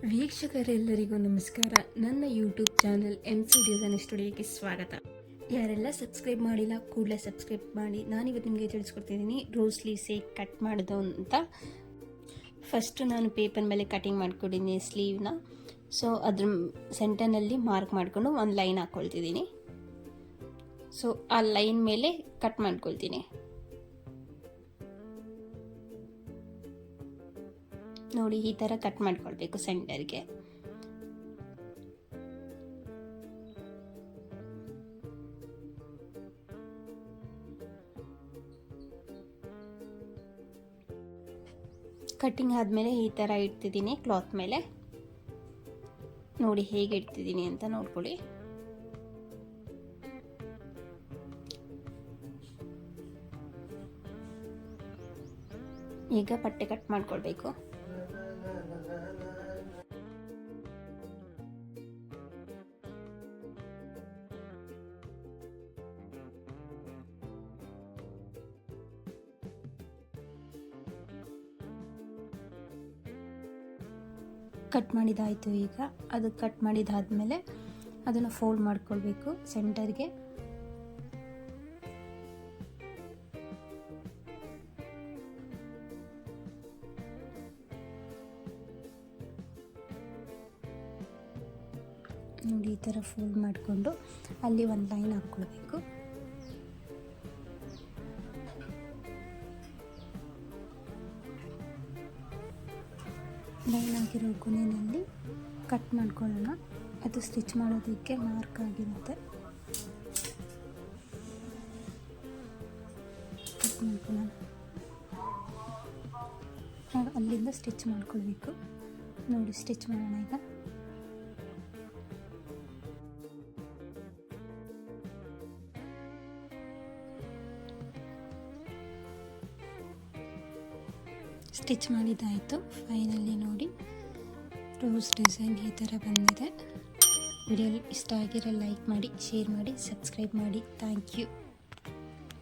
ವೀಕ್ಷಕರೆಲ್ಲರಿಗೂ ನಮಸ್ಕಾರ. ನನ್ನ YouTube channel MC design ಸ್ಟುಡಿಯೋಗೆ ಸ್ವಾಗತ. ಯಾರೆಲ್ಲ ಸಬ್ಸ್ಕ್ರೈಬ್ ಮಾಡಿಲ್ಲ ಕೂಡಲೇ ಸಬ್ಸ್ಕ್ರೈಬ್ ಮಾಡಿ. ನಾನಿವತ್ತು ನಿಮಗೆ ತಿಳಿಸ್ಕೊಡ್ತಿದ್ದೀನಿ ರೋಸ್ ಸ್ಲೀವ್ಸ್ ಹೇಗೆ ಕಟ್ ಮಾಡೋದು ಅಂತ. ಫಸ್ಟು ನಾನು ಪೇಪರ್ ಮೇಲೆ ಕಟಿಂಗ್ ಮಾಡ್ಕೊಂಡಿದ್ದೀನಿ ಸ್ಲೀವ್ನ. ಸೊ ಅದ್ರ ಸೆಂಟರ್ನಲ್ಲಿ ಮಾರ್ಕ್ ಮಾಡಿಕೊಂಡು ಒಂದು ಲೈನ್ ಹಾಕ್ಕೊಳ್ತಿದ್ದೀನಿ. ಸೊ ಆ ಲೈನ್ ಮೇಲೆ ಕಟ್ ಮಾಡ್ಕೊಳ್ತೀನಿ. ನೋಡಿ, ಈ ಥರ ಕಟ್ ಮಾಡ್ಕೊಳ್ಬೇಕು ಸೆಂಟರ್ಗೆ. ಕಟ್ಟಿಂಗ್ ಆದಮೇಲೆ ಈ ಥರ ಇಡ್ತಿದ್ದೀನಿ ಕ್ಲಾತ್ ಮೇಲೆ. ನೋಡಿ ಹೇಗೆ ಇಡ್ತಿದ್ದೀನಿ ಅಂತ ನೋಡ್ಕೊಳ್ಳಿ. ಈಗ ಪಟ್ಟೆ ಕಟ್ ಮಾಡ್ಕೊಳ್ಬೇಕು. ಕಟ್ ಮಾಡಿದಾಯಿತು. ಈಗ ಅದು ಕಟ್ ಮಾಡಿದಾದ್ಮೇಲೆ ಅದನ್ನು ಫೋಲ್ಡ್ ಮಾಡ್ಕೊಳ್ಬೇಕು ಸೆಂಟರ್ಗೆ. ನೋಡಿ, ಈ ಥರ ಫೋಲ್ಡ್ ಮಾಡಿಕೊಂಡು ಅಲ್ಲಿ ಒಂದು ಲೈನ್ ಹಾಕ್ಕೊಳ್ಬೇಕು. ಲೈನ್ ಆಗಿರೋ ಕೊನೆಯಲ್ಲಿ ಕಟ್ ಮಾಡ್ಕೊಳ್ಳೋಣ. ಅದು ಸ್ಟಿಚ್ ಮಾಡೋದಕ್ಕೆ ಮಾರ್ಕ್ ಆಗಿರುತ್ತೆ. ಕಟ್ ಮಾಡ್ಕೊಳ್ಳೋಣ. ಅಲ್ಲಿಂದ ಸ್ಟಿಚ್ ಮಾಡ್ಕೊಳ್ಬೇಕು. ನೋಡಿ, ಸ್ಟಿಚ್ ಮಾಡೋಣ ಈಗ. ಸ್ಟಿಚ್ ಮಾಡಿದ್ದಾಯಿತು. ಫೈನಲಿ ನೋಡಿ, ರೋಸ್ ಡಿಸೈನ್ ಈ ಥರ ಬಂದಿದೆ. ವಿಡಿಯೋ ಇಷ್ಟ ಆಗಿರೋ ಲೈಕ್ ಮಾಡಿ, ಶೇರ್ ಮಾಡಿ, ಸಬ್ಸ್ಕ್ರೈಬ್ ಮಾಡಿ. Thank you.